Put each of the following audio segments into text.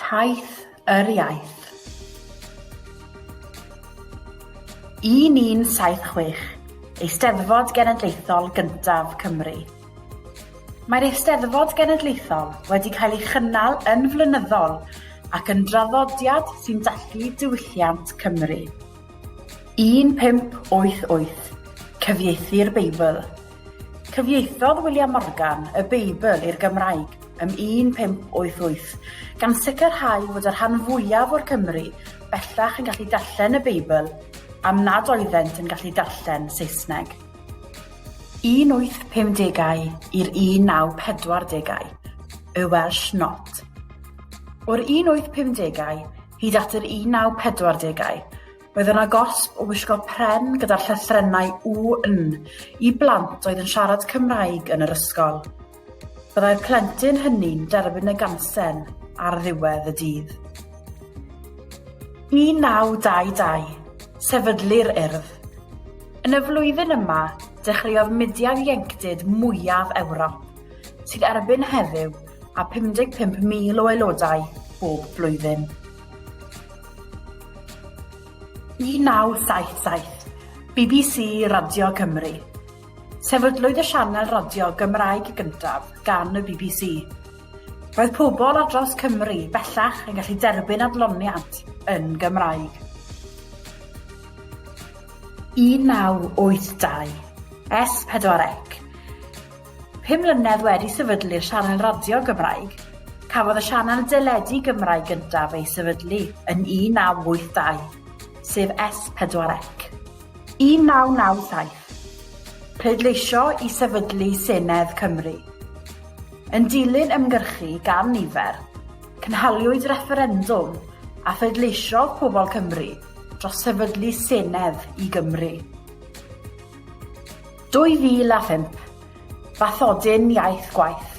Taith yr iaith. 1176, Eisteddfod Genedlaethol gyntaf Cymru. Mae'r Eisteddfod Genedlaethol wedi cael ei chynnal yn flynyddol ac yn draddodiad sy'n dathlu diwylliant Cymru. 1588, Cyfieithu'r Beibl. Cyfieithodd William Morgan y Beibl i'r Gymraeg ym 1588 gan sicrhau fod y rhan fwyaf o'r Cymru bellach yn gallu darllen y Beibl am nad oeddent yn gallu darllen Saesneg. 1850au i'r 1940au, y Welsh Not. O'r 1850au hyd at yr 1940au, roedd yna gosb o wisgo pren gyda'r llythrennau UN i blant oedd yn siarad Cymraeg yn yr ysgol. Byddai'r plentyn hynny'n derbyn y gansen ar ddiwedd y dydd. 1922, Sefydlu'r Urdd. Yn y flwyddyn yma, dechreuodd mudiad ieuenctid mwyaf Ewrop, sydd erbyn heddiw a 55,000 o aelodau bob blwyddyn. 1977, BBC Radio Cymru. Sefydlwyd y sianel radio Gymraeg gyntaf gan y BBC. Roedd pobl ar draws Cymru bellach yn gallu derbyn adloniad yn Gymraeg. 1982, S4C. 5 mlynedd wedi sefydlu'r sianel radio Gymraeg, cafodd y sianel deledu Gymraeg gyntaf ei sefydlu yn 1982, sef S4C. 1997, pleidleisio i sefydlu Senedd Cymru. Yn dilyn ymgyrchu gan nifer, cynhaliwyd referendwm a pleidleisiodd pobl Cymru dros sefydlu Senedd i Gymru. 2005, Bathodyn Iaith Gwaith.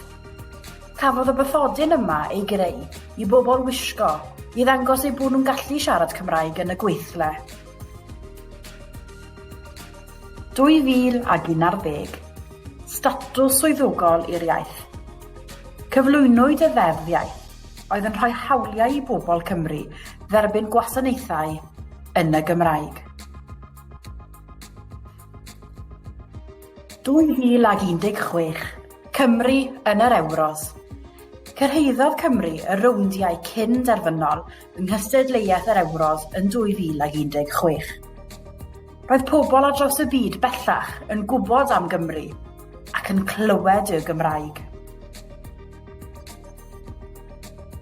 Cafodd y bathodyn yma ei greu i bobl wisgo i ddangos eu bod nhw'n gallu siarad Cymraeg yn y gweithle. 2011, Statws Swyddogol i'r Iaith. Cyflwynwyd y ddeddf iaith oedd yn rhoi hawliau i bobl Cymru dderbyn gwasanaethau yn y Gymraeg. 2016, Cymru yn yr Ewros. Cyrhaeddodd Cymru y rowndiau cyn-derfynol yng Nghystadleuaeth yr Ewros yn 2016. Roedd pobl ar draws y byd bellach yn gwybod am Gymru ac yn clywed y Gymraeg.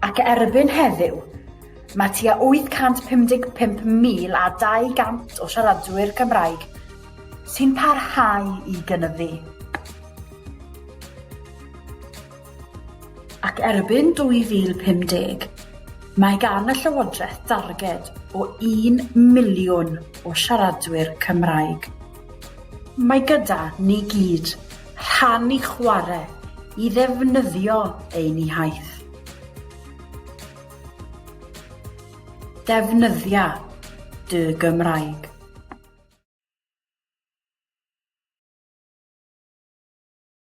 Ac erbyn heddiw, mae tua 855,000 a 200 o siaradwyr Cymraeg sy'n parhau i gynyddu. Ac erbyn 2050, mae gan y Llywodraeth darged o 1 miliwn o siaradwyr Cymraeg. Mae gyda ni gyd rhan i chwarae i ddefnyddio ein iaith. Defnyddia dy Gymraeg.